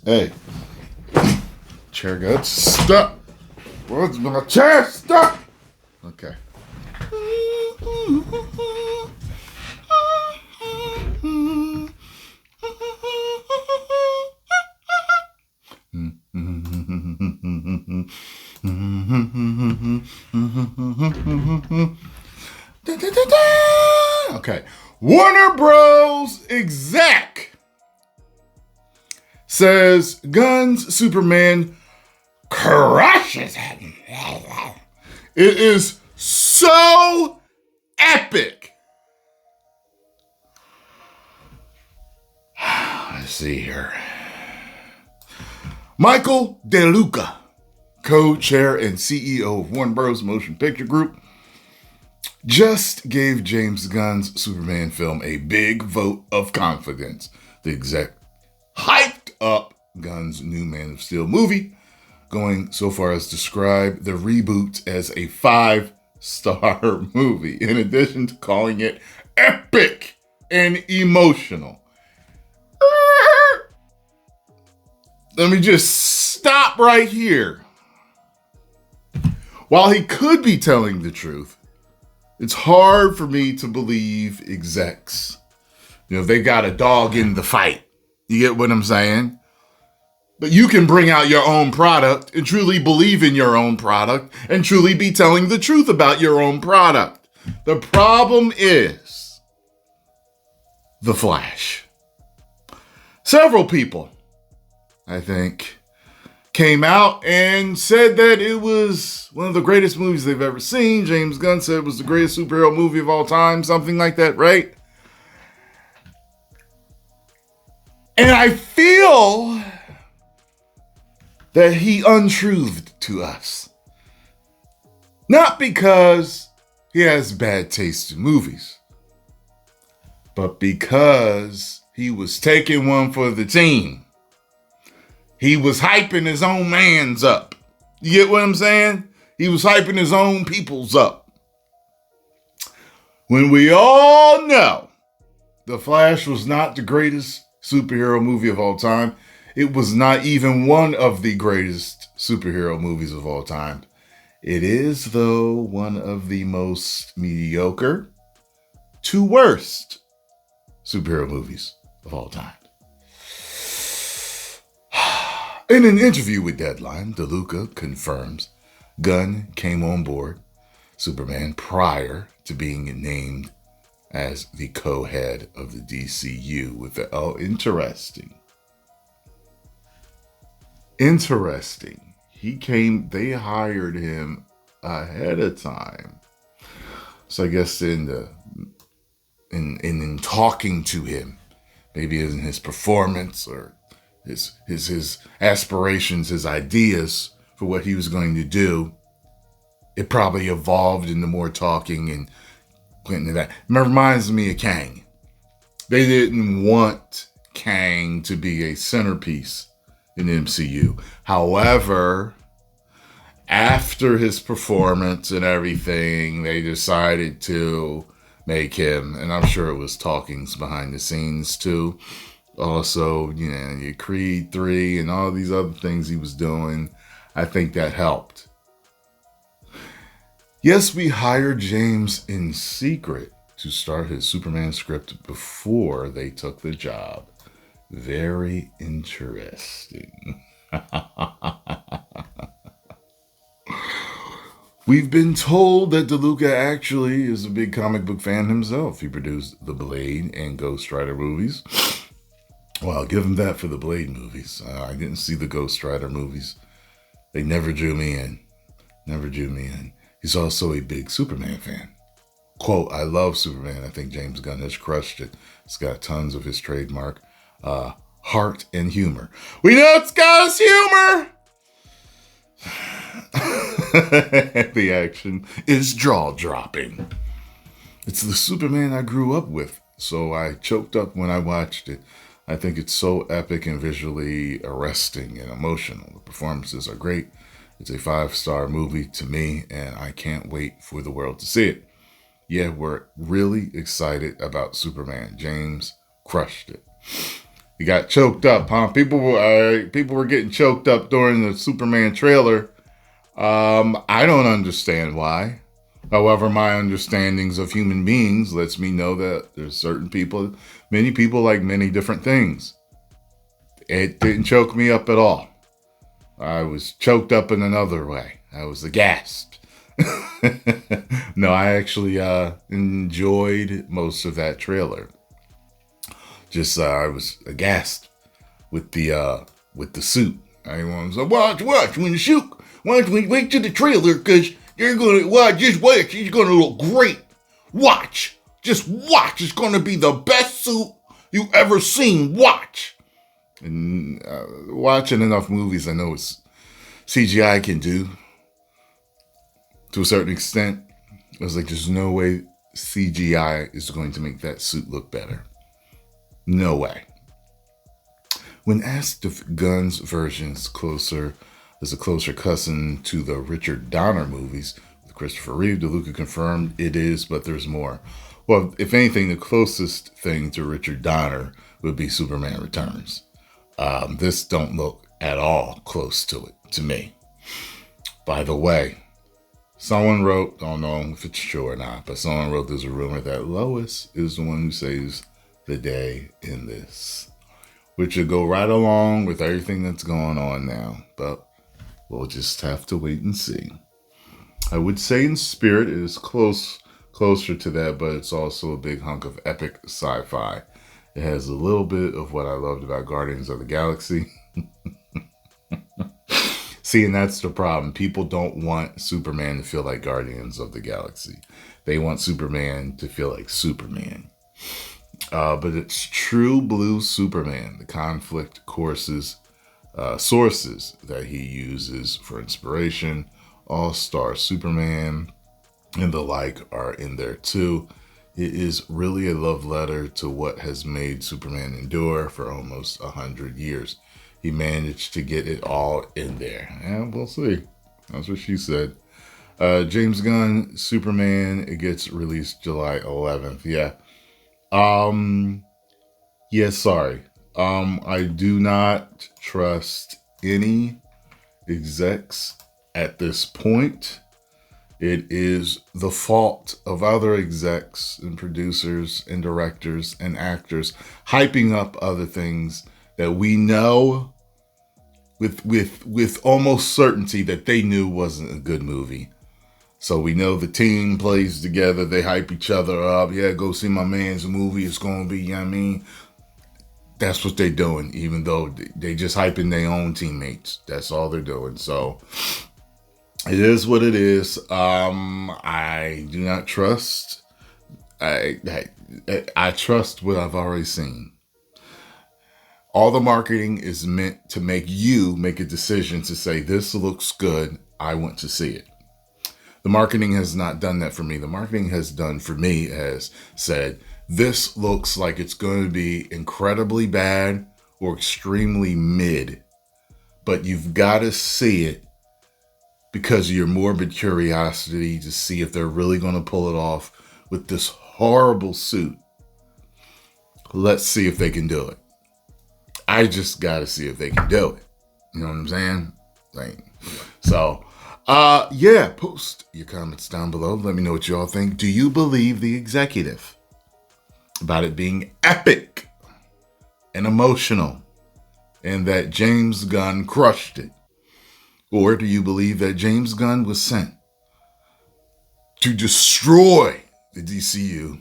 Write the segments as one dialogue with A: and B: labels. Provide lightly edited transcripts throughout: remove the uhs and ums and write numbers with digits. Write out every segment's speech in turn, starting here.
A: Hey, chair got stuck. What's my chair stuck? Okay. Okay. Warner Bros. Exec says Gunn's Superman crushes him. It is so epic. Let's see here. Michael DeLuca, co-chair and CEO of Warner Bros. Motion Picture Group, just gave James Gunn's Superman film a big vote of confidence. The exec hyped up Gunn's new Man of Steel movie, going so far as to describe the reboot as a 5-star movie, in addition to calling it epic and emotional. Let me just stop right here. While he could be telling the truth, it's hard for me to believe execs. They got a dog in the fight. You get what I'm saying? But you can bring out your own product and truly believe in your own product and truly be telling the truth about your own product. The problem is The Flash. Several people, I think, came out and said that it was one of the greatest movies they've ever seen. James Gunn said it was the greatest superhero movie of all time, something like that, right? And I feel that he untruthed to us. Not because he has bad taste in movies, but because he was taking one for the team. He was hyping his own mans up. You get what I'm saying? He was hyping his own peoples up. When we all know The Flash was not the greatest superhero movie of all time. It was not even one of the greatest superhero movies of all time. It is, though, one of the most mediocre to worst superhero movies of all time. In an interview with Deadline, DeLuca confirms Gunn came on board Superman prior to being named as the co-head of the DCU with the, Interesting. They hired him ahead of time. So I guess in talking to him, maybe in his performance or his aspirations, his ideas for what he was going to do, it probably evolved into more talking and went into that. It reminds me of Kang. They didn't want Kang to be a centerpiece in the MCU. However, after his performance and everything, they decided to make him, and I'm sure it was talkings behind the scenes too. Also, your Creed 3 and all these other things he was doing, I think that helped. Yes, we hired James in secret to start his Superman script before they took the job. Very interesting. We've been told that DeLuca actually is a big comic book fan himself. He produced the Blade and Ghost Rider movies. Well, I'll give him that for the Blade movies. I didn't see the Ghost Rider movies. They never drew me in. He's also a big Superman fan. Quote, I love Superman. I think James Gunn has crushed it. It's got tons of his trademark heart and humor. We know it's got his humor! The action is jaw-dropping. It's the Superman I grew up with, so I choked up when I watched it. I think it's so epic and visually arresting and emotional. The performances are great. It's a 5-star movie to me, and I can't wait for the world to see it. Yeah, we're really excited about Superman. James crushed it. You got choked up, huh? People were getting choked up during the Superman trailer. I don't understand why. However, my understandings of human beings lets me know that there's certain people, many people like many different things. It didn't choke me up at all. I was choked up in another way. I was aghast. No, I actually enjoyed most of that trailer. Just I was aghast with the suit. Everyone was like, watch when you shoot. Watch when you wait to the trailer because you're gonna watch. Just watch. It's gonna look great. Watch. Just watch. It's gonna be the best suit you ever seen. Watch. And watching enough movies, I know it's CGI can do to a certain extent. I was like, there's no way CGI is going to make that suit look better. No way. When asked if Gunn's version is a closer cousin to the Richard Donner movies with Christopher Reeve, DeLuca confirmed it is, but there's more. Well, if anything, the closest thing to Richard Donner would be Superman Returns. This don't look at all close to it, to me. By the way, someone wrote, don't know if it's true or not, but someone wrote there's a rumor that Lois is the one who saves the day in this, which would go right along with everything that's going on now, but we'll just have to wait and see. I would say in spirit it is closer to that, but it's also a big hunk of epic sci-fi. It has a little bit of what I loved about Guardians of the Galaxy. See, and that's the problem. People don't want Superman to feel like Guardians of the Galaxy. They want Superman to feel like Superman. But it's true blue Superman. The conflict sources that he uses for inspiration, All-Star Superman, and the like are in there too. It is really a love letter to what has made Superman endure for almost 100 years. He managed to get it all in there. And we'll see. That's what she said. James Gunn, Superman, it gets released July 11th. Yeah. Sorry. I do not trust any execs at this point. It is the fault of other execs and producers and directors and actors hyping up other things that we know with almost certainty that they knew wasn't a good movie. So we know the team plays together. They hype each other up. Yeah, go see my man's movie. It's going to be, you know what I mean? That's what they're doing, even though they just hyping their own teammates. That's all they're doing. So it is what it is. I do not trust. I trust what I've already seen. All the marketing is meant to make you make a decision to say, this looks good. I want to see it. The marketing has not done that for me. The marketing has done for me has said, this looks like it's going to be incredibly bad or extremely mid, but you've got to see it because of your morbid curiosity to see if they're really going to pull it off with this horrible suit. Let's see if they can do it. I just got to see if they can do it. You know what I'm saying? Post your comments down below. Let me know what you all think. Do you believe the executive about it being epic and emotional and that James Gunn crushed it? Or do you believe that James Gunn was sent to destroy the DCU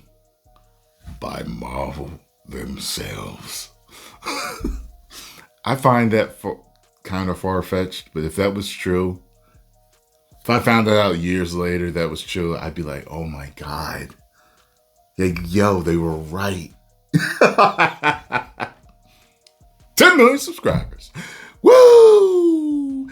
A: by Marvel themselves? I find that kind of far-fetched, but if that was true, if I found that out years later that was true, I'd be like, oh my God. They were right. 10 million subscribers. Woo!